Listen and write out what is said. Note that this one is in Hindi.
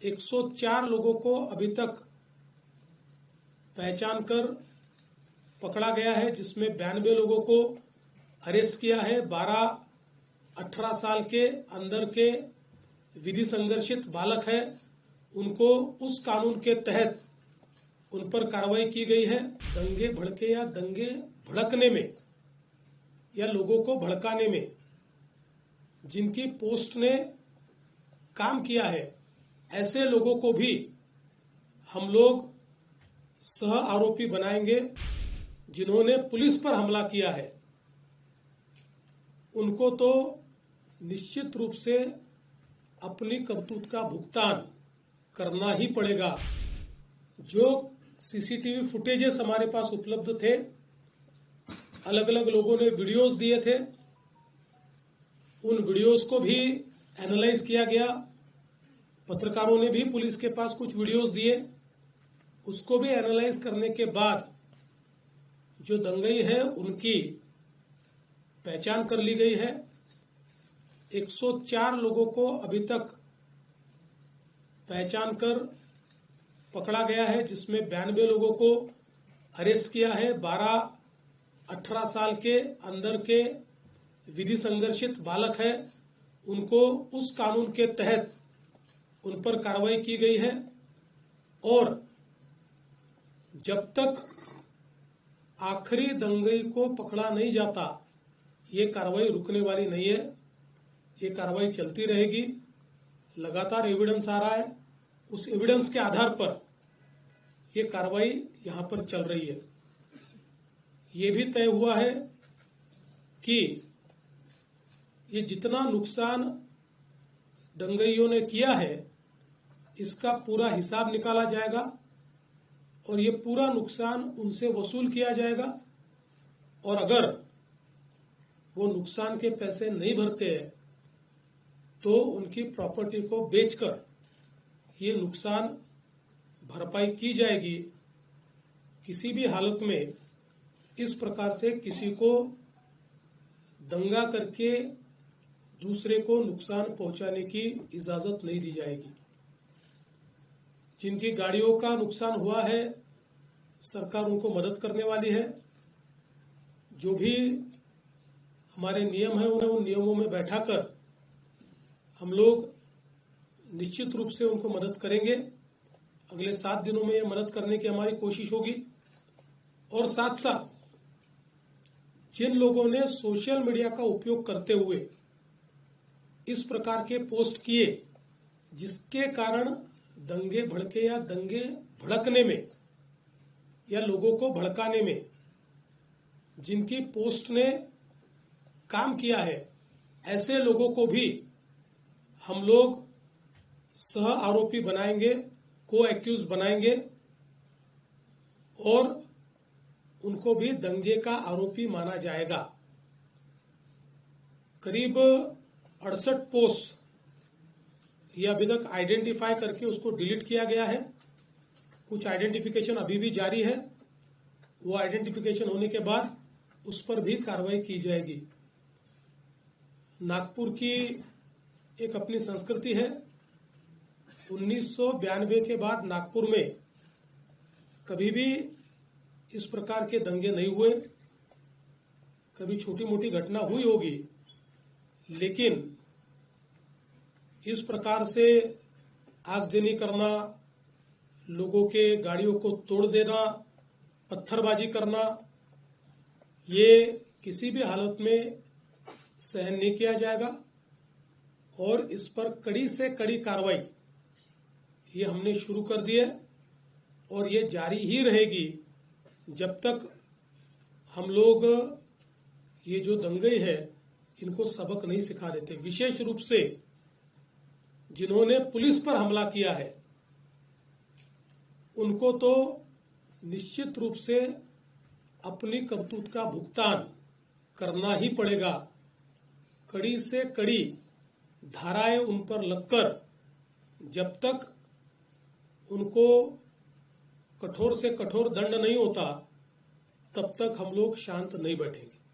104 लोगों को अभी तक पहचान कर पकड़ा गया है, जिसमें 92 लोगों को अरेस्ट किया है। 12-18 साल के अंदर के विधि संघर्षित बालक है, उनको उस कानून के तहत उन पर कार्रवाई की गई है। दंगे भड़के या दंगे भड़कने में या लोगों को भड़काने में जिनकी पोस्ट ने काम किया है, ऐसे लोगों को भी हम लोग सह आरोपी बनाएंगे। जिन्होंने पुलिस पर हमला किया है उनको तो निश्चित रूप से अपनी करतूत का भुगतान करना ही पड़ेगा। जो सीसीटीवी फुटेजेस हमारे पास उपलब्ध थे, अलग अलग लोगों ने वीडियोस दिए थे, उन वीडियोस को भी एनालाइज किया गया। पत्रकारों ने भी पुलिस के पास कुछ वीडियोस दिए, उसको भी एनालाइज करने के बाद जो दंगई है उनकी पहचान कर ली गई है। 104 लोगों को अभी तक पहचान कर पकड़ा गया है, जिसमें 92 लोगों को अरेस्ट किया है। 12-18 साल के अंदर के विधि संघर्षित बालक है, उनको उस कानून के तहत उन पर कार्रवाई की गई है। और जब तक आखिरी दंगई को पकड़ा नहीं जाता, ये कार्रवाई रुकने वाली नहीं है। ये कार्रवाई चलती रहेगी। लगातार एविडेंस आ रहा है, उस एविडेंस के आधार पर ये कार्रवाई यहां पर चल रही है। ये भी तय हुआ है कि ये जितना नुकसान दंगइयों ने किया है, इसका पूरा हिसाब निकाला जाएगा और ये पूरा नुकसान उनसे वसूल किया जाएगा। और अगर वो नुकसान के पैसे नहीं भरते हैं तो उनकी प्रॉपर्टी को बेचकर ये नुकसान भरपाई की जाएगी। किसी भी हालत में इस प्रकार से किसी को दंगा करके दूसरे को नुकसान पहुंचाने की इजाजत नहीं दी जाएगी। जिनकी गाड़ियों का नुकसान हुआ है, सरकार उनको मदद करने वाली है। जो भी हमारे नियम है उन नियमों में बैठाकर हम लोग निश्चित रूप से उनको मदद करेंगे। अगले 7 दिनों में ये मदद करने की हमारी कोशिश होगी। और साथ साथ जिन लोगों ने सोशल मीडिया का उपयोग करते हुए इस प्रकार के पोस्ट किए, जिसके कारण दंगे भड़के या दंगे भड़कने में या लोगों को भड़काने में जिनकी पोस्ट ने काम किया है, ऐसे लोगों को भी हम लोग सह आरोपी बनाएंगे, को एक्यूज बनाएंगे और उनको भी दंगे का आरोपी माना जाएगा। करीब 68 पोस्ट ये अभी तक आइडेंटिफाई करके उसको डिलीट किया गया है। कुछ आइडेंटिफिकेशन अभी भी जारी है। वो आइडेंटिफिकेशन होने के बाद उस पर भी कार्रवाई की जाएगी। नागपुर की एक अपनी संस्कृति है। 1992 के बाद नागपुर में कभी भी इस प्रकार के दंगे नहीं हुए। कभी छोटी मोटी घटना हुई होगी, लेकिन इस प्रकार से आगजनी करना, लोगों के गाड़ियों को तोड़ देना, पत्थरबाजी करना, ये किसी भी हालत में सहन नहीं किया जाएगा। और इस पर कड़ी से कड़ी कार्रवाई ये हमने शुरू कर दी है और ये जारी ही रहेगी जब तक हम लोग ये जो दंगई है इनको सबक नहीं सिखा देते। विशेष रूप से जिन्होंने पुलिस पर हमला किया है उनको तो निश्चित रूप से अपनी करतूत का भुगतान करना ही पड़ेगा। कड़ी से कड़ी धाराएं उन पर लगकर जब तक उनको कठोर से कठोर दंड नहीं होता, तब तक हम लोग शांत नहीं बैठेंगे।